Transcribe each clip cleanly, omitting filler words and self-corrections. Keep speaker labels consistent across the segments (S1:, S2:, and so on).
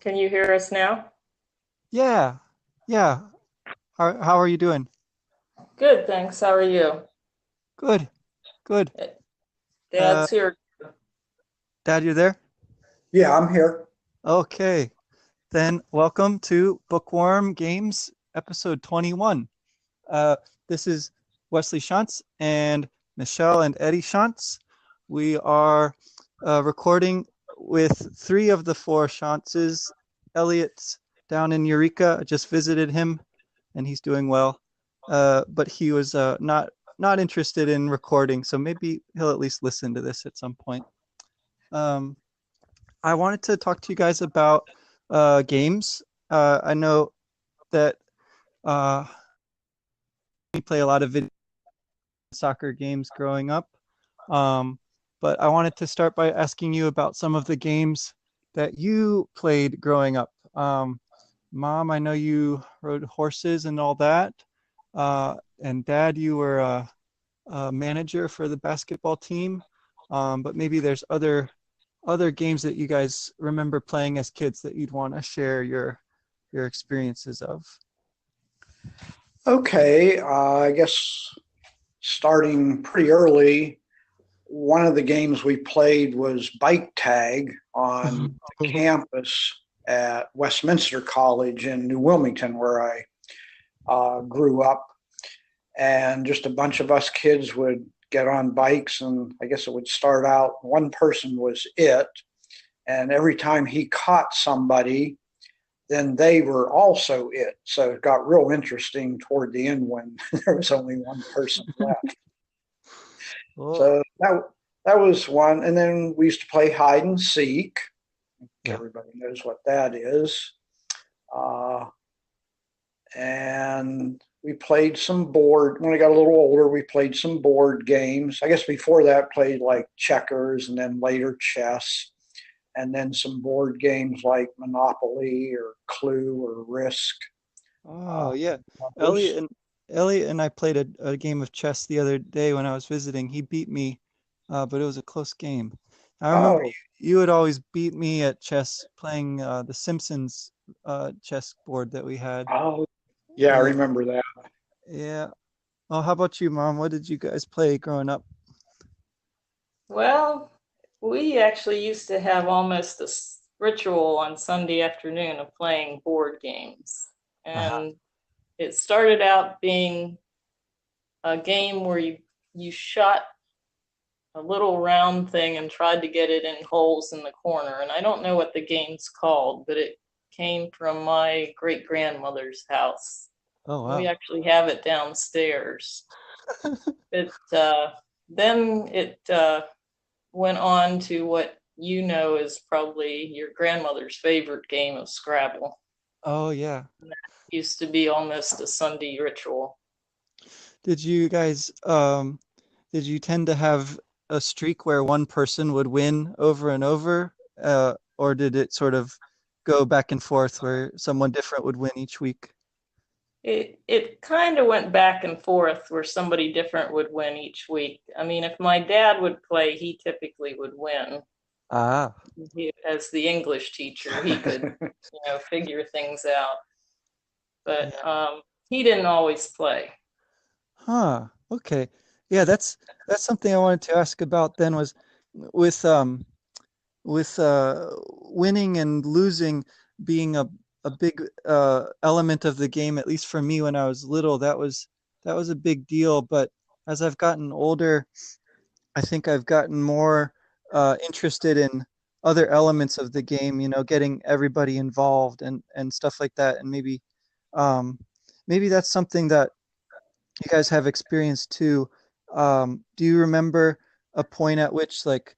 S1: Can you hear us now?
S2: Yeah, yeah. How are you doing?
S1: Good, thanks. How are you?
S2: Good, good.
S1: Uh,
S2: Uh,
S1: Dad's here.
S2: Dad, you there?
S3: Yeah, I'm here.
S2: Okay. Then welcome to Bookworm Games, episode 21. Uh, this is Wesley Schantz and Michele and Eddie Schantz. We are recording with three of the four Shantzes. Elliot's down in Eureka. I just visited him, and he's doing well. But he was not interested in recording, so maybe he'll at least listen to this at some point. Um, I wanted to talk to you guys about games. I know that uh, we play a lot of video soccer games growing up. Um, but I wanted to start by asking you about some of the games that you played growing up. Mom, I know you rode horses and all that. And Dad, you were a manager for the basketball team. But maybe there's other games that you guys remember playing as kids that you'd want to share your experiences of.
S3: Okay, I guess starting pretty early, one of the games we played was bike tag on the campus at Westminster College in New Wilmington, where I grew up. And just a bunch of us kids would get on bikes, and I guess it would start out one person was it. And every time he caught somebody, then they were also it. So it got real interesting toward the end when there was only one person left.
S2: Oh,
S3: So that was one. And then we used to play hide and seek.
S2: yeah.
S3: Everybody knows what that is. Uh, and we played some board. When I got a little older, we played some board games. I guess before that, played like checkers and then later chess. And then some board games like Monopoly or Clue or Risk.
S2: Oh, yeah.
S3: Those.
S2: Elliot and Elliot and I played a game of chess the other day when I was visiting. He beat me, but it was a close game. I remember
S3: Oh,
S2: you would always beat me at chess playing the Simpsons chess board that we had.
S3: oh, yeah, I
S2: Yeah,
S3: remember that.
S2: yeah. Well, how about you, Mom? What did you guys play growing up?
S1: Well, we actually used to have almost a ritual on Sunday afternoon of playing board games.
S2: Uh-huh.
S1: And it started out being a game where you shot a little round thing and tried to get it in holes in the corner. And I don't know what the game's called, but it came from my great grandmother's house.
S2: Oh,
S1: We
S2: wow.
S1: actually have it downstairs. It then it went on to what you know is probably your grandmother's favorite game of Scrabble.
S2: Oh, yeah.
S1: Used to be almost a Sunday ritual.
S2: Did you guys did you tend to have a streak where one person would win over and over? Or did it sort of go back and forth where someone different would win each week?
S1: It kind of went back and forth where somebody different would win each week. I mean, if my dad would play, he typically would win.
S2: Ah,
S1: As the English teacher, he could, figure things out. But
S2: yeah.
S1: he didn't always play.
S2: Huh. Okay. Yeah, that's something I wanted to ask about then was with winning and losing being a big element of the game, at least for me when I was little, that was a big deal. But as I've gotten older, I think I've gotten more interested in other elements of the game, getting everybody involved and stuff like that. And um, maybe that's something that you guys have experienced too. Do you remember a point at which, like,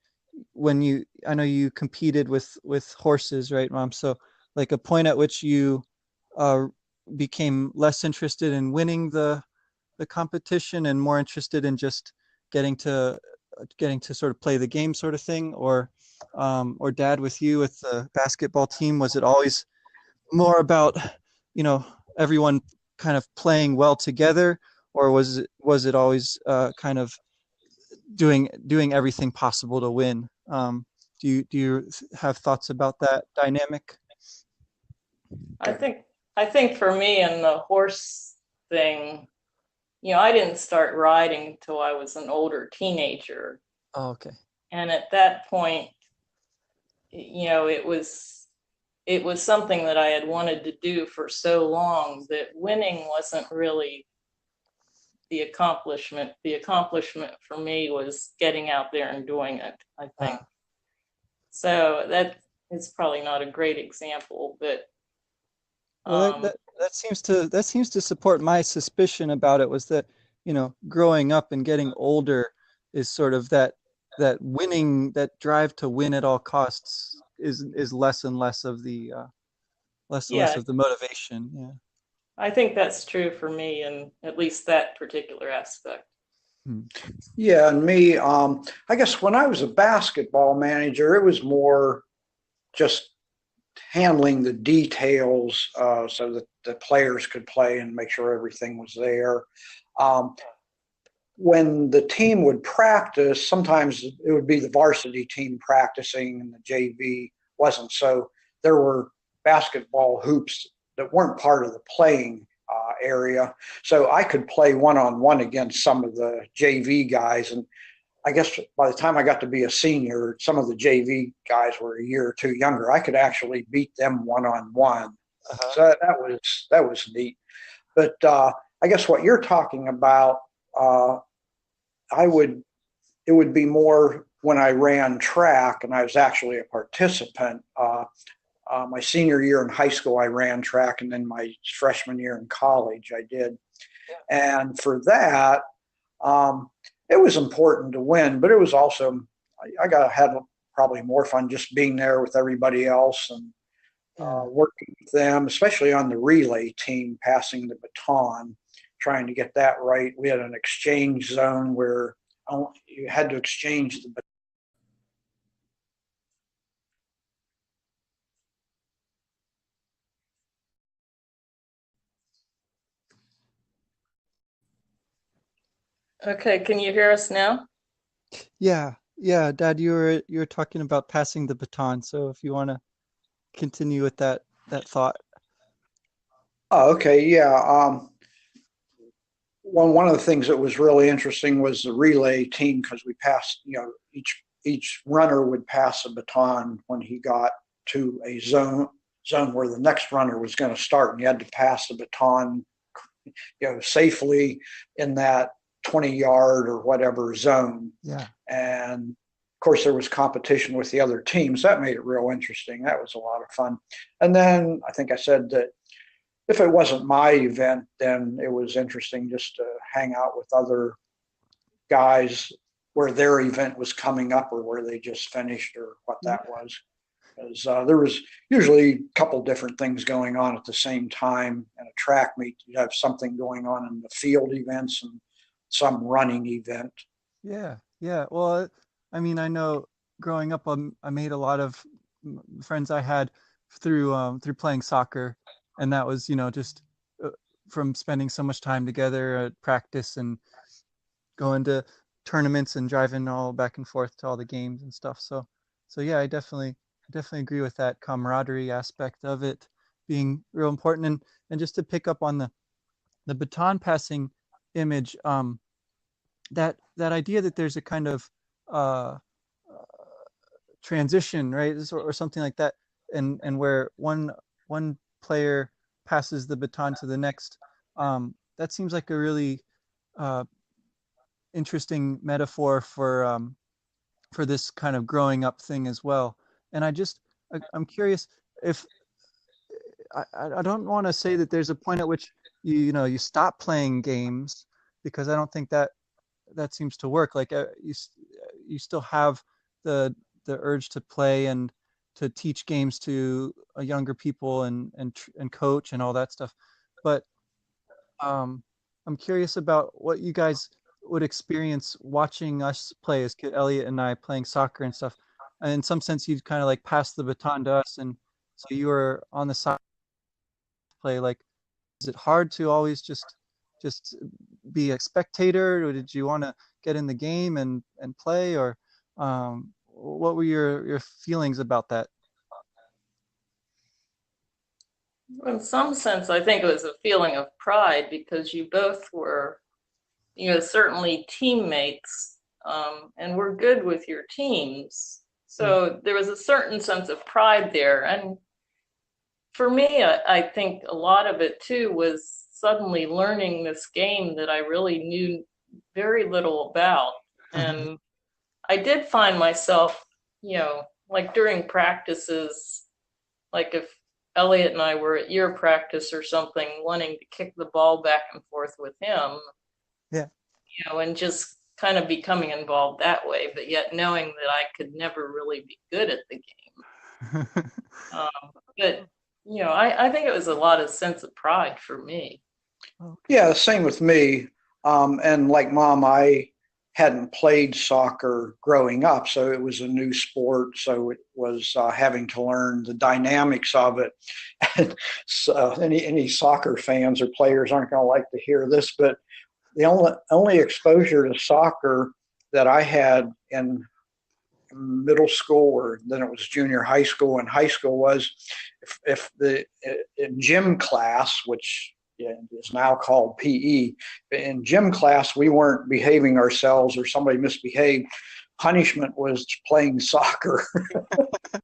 S2: I know you competed with horses, right, Mom? So, like, a point at which you uh, became less interested in winning the competition and more interested in just getting to getting to sort of play the game, sort of thing, or Dad with you with the basketball team, was it always more about you know everyone kind of playing well together, or was it always kind of doing everything possible to win? Do you have thoughts about that dynamic?
S1: I think I think for me and the horse thing, I didn't start riding till I was an older teenager.
S2: Oh, okay.
S1: And at that point, it was something that I had wanted to do for so long that winning wasn't really the accomplishment. The accomplishment for me was getting out there and doing it, I think. So that is probably not a great example, but
S2: Well, that seems to support my suspicion about it was that, growing up and getting older is sort of that winning, that drive to win at all costs is less and less of the less and less
S1: yeah,
S2: of the motivation. Yeah.
S1: I think that's true for me in at least that particular aspect.
S2: Hmm.
S3: Yeah, and me, I guess when I was a basketball manager, it was more just handling the details so that the players could play and make sure everything was there. Um, when the team would practice, sometimes it would be the varsity team practicing and the JV wasn't. So there were basketball hoops that weren't part of the playing area. So I could play one on one against some of the JV guys. And I guess by the time I got to be a senior, some of the JV guys were a year or two younger. I could actually beat them one on one.
S2: Uh-huh.
S3: So that was neat. But I guess what you're talking about, uh, I would it would be more when I ran track and I was actually a participant. My senior year in high school, I ran track, and then my freshman year in college, I did. And for that, um, it was important to win, but it was also I got had probably more fun just being there with everybody else and
S2: Yeah.
S3: working with them, especially on the relay team, passing the baton, trying to get that right. We had an exchange zone where you had to exchange the baton.
S1: Okay, can you hear us now?
S2: Yeah. Yeah, Dad, you were talking about passing the baton. So if you want to continue with that thought.
S3: Oh, okay, yeah. One of the things that was really interesting was the relay team because we passed, each runner would pass a baton when he got to a zone where the next runner was going to start, and you had to pass the baton, safely in that 20-yard or whatever zone.
S2: Yeah.
S3: And of course, there was competition with the other teams. That made it real interesting. That was a lot of fun. And then I think I said that if it wasn't my event, then it was interesting just to hang out with other guys where their event was coming up or where they just finished or what
S2: Yeah.
S3: that was. Because there was usually a couple different things going on at the same time. In a track meet, you have something going on in the field events and some running event.
S2: Yeah, yeah. Well, I mean, I know growing up, I made a lot of friends I had through playing soccer, and that was, just uh, from spending so much time together at practice and going to tournaments and driving all back and forth to all the games and stuff. So yeah, I definitely agree with that camaraderie aspect of it being real important. And just to pick up on the baton passing image, that idea that there's a kind of uh, transition, right, or something like that, and where one player passes the baton to the next. That seems like a really uh, interesting metaphor for this kind of growing up thing as well. And I'm curious if I don't want to say that there's a point at which you stop playing games, because I don't think that seems to work. Like you still have the urge to play and to teach games to younger people and coach and all that stuff. But um, I'm curious about what you guys would experience watching us play as kid, Elliot and I playing soccer and stuff. And in some sense, you'd kind of like pass the baton to us, and so you were on the side to play. Like, is it hard to always just be a spectator, or did you want to get in the game and play, or what were your feelings about that?
S1: In some sense, I think it was a feeling of pride because you both were, certainly teammates, and were good with your teams.
S2: Mm.
S1: So there was a certain sense of pride there. And for me, I think a lot of it too was suddenly learning this game that I really knew very little about. And I did find myself, like during practices, like if Elliot and I were at your practice or something, wanting to kick the ball back and forth with him,
S2: Yeah.
S1: and just kind of becoming involved that way, but yet knowing that I could never really be good at the game. But, I think it was a lot of sense of pride for me.
S2: Okay.
S3: Yeah, same with me. And like mom, I hadn't played soccer growing up, so it was a new sport. So it was having to learn the dynamics of it. And so any soccer fans or players aren't going to like to hear this, but the only exposure to soccer that I had in middle school, or then it was junior high school and high school, was if the in gym class, which is now called PE, in gym class we weren't behaving ourselves or somebody misbehaved, punishment was playing soccer.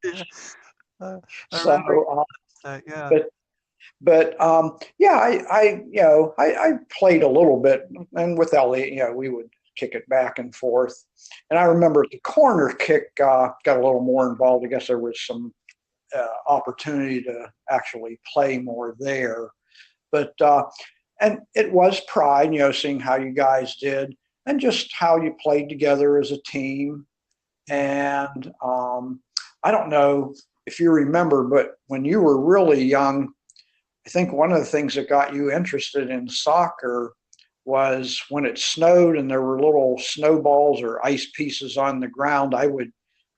S2: Yeah. I
S3: So
S2: remember that. Yeah.
S3: but yeah, I played a little bit, and with Elliot, we would kick it back and forth. And I remember the corner kick got a little more involved. I guess there was some opportunity to actually play more there. But and it was pride, seeing how you guys did and just how you played together as a team. And I don't know if you remember, but when you were really young, I think one of the things that got you interested in soccer was when it snowed and there were little snowballs or ice pieces on the ground. I would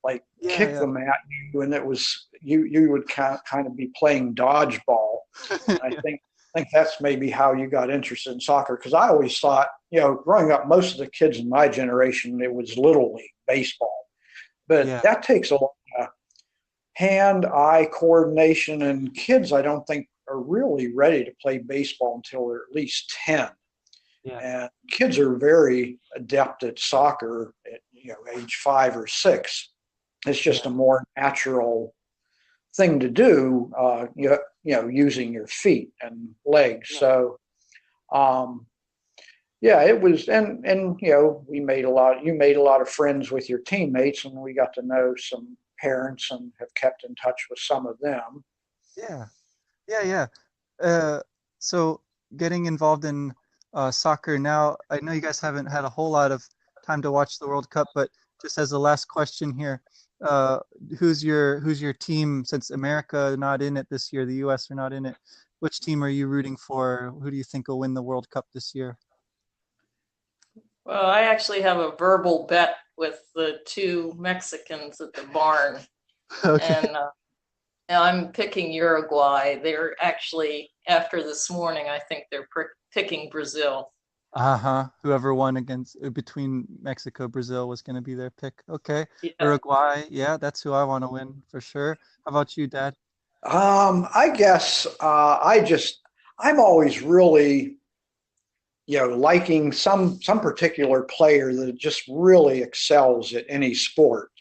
S3: like
S2: Yeah.
S3: kick them at you, and it was you would kind of be playing dodgeball. And I
S2: Yeah.
S3: think that's maybe how you got interested in soccer, because I always thought, growing up, most of the kids in my generation, it was little league baseball, but
S2: Yeah.
S3: that takes a lot of hand-eye coordination, and kids, I don't think, are really ready to play baseball until they're at least 10.
S2: Yeah.
S3: And kids are very adept at soccer at age 5 or 6. It's just
S2: Yeah.
S3: a more natural thing to do, using your feet and legs.
S2: Yeah.
S3: So yeah, it was, and we made a lot. You made a lot of friends with your teammates, and we got to know some parents and have kept in touch with some of them.
S2: Yeah. Yeah. Yeah. Uh, so getting involved in soccer now, I know you guys haven't had a whole lot of time to watch the World Cup, but just as the last question here, uh, who's your team since America not in it this year, the U.S. are not in it? Which team are you rooting for? Who do you think will win the World Cup this year?
S1: Well, I actually have a verbal bet with the two Mexicans at the barn,
S2: Okay.
S1: and I'm picking Uruguay. They're actually, after this morning, I think they're picking Brazil.
S2: Uh-huh. Whoever won against between Mexico, Brazil was going to be their pick. Okay.
S1: Yeah.
S2: Uruguay, yeah, that's who I want to win for sure. How about you, Dad?
S3: I guess I'm always really liking some particular player that just really excels at any sport.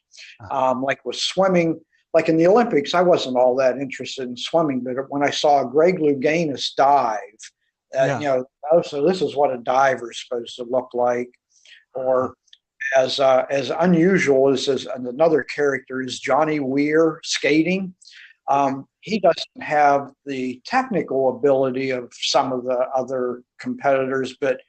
S3: Like with swimming, like in the Olympics, I wasn't all that interested in swimming, but when I saw Greg Louganis dive,
S2: Yeah.
S3: oh, so this is what a diver is supposed to look like. Or as unusual as another character is Johnny Weir skating. He doesn't have the technical ability of some of the other competitors, but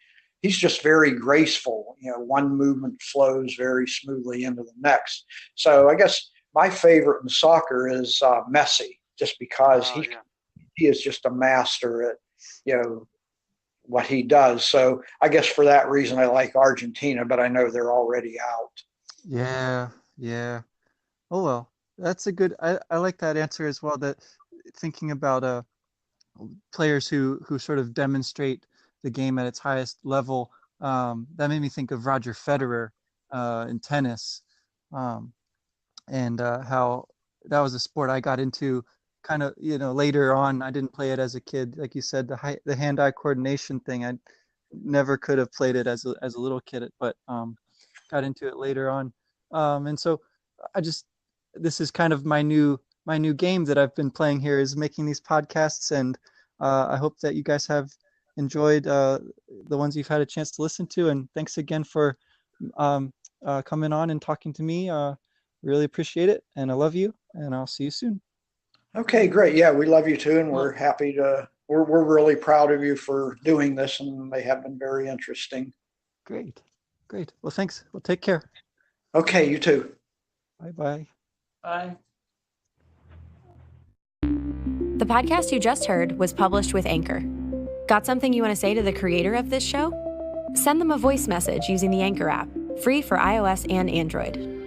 S3: he's just very graceful. One movement flows very smoothly into the next. So I guess my favorite in soccer is Messi, just because
S2: Oh, yeah.
S3: he is just a master at you know what he does. So I guess for that reason I like Argentina, but I know they're already out.
S2: Yeah. Yeah. Oh well. That's a good I like that answer as well, that thinking about players who sort of demonstrate the game at its highest level. That made me think of Roger Federer in tennis, um, and how that was a sport I got into kind of, later on. I didn't play it as a kid. Like you said, the hand-eye coordination thing, I never could have played it as a little kid, but got into it later on. And so this is kind of my new game that I've been playing here, is making these podcasts, and I hope that you guys have enjoyed the ones you've had a chance to listen to. And thanks again for coming on and talking to me. Really appreciate it, and I love you, and I'll see you soon.
S3: Okay, great. Yeah, we love you too, and we're happy to. We're really proud of you for doing this, and they have been very interesting.
S2: Great. Well, thanks. Well, take care.
S3: Okay, you too.
S2: Bye.
S1: Bye.
S4: The podcast you just heard was published with Anchor. Got something you want to say to the creator of this show? Send them a voice message using the Anchor app, free for iOS and Android.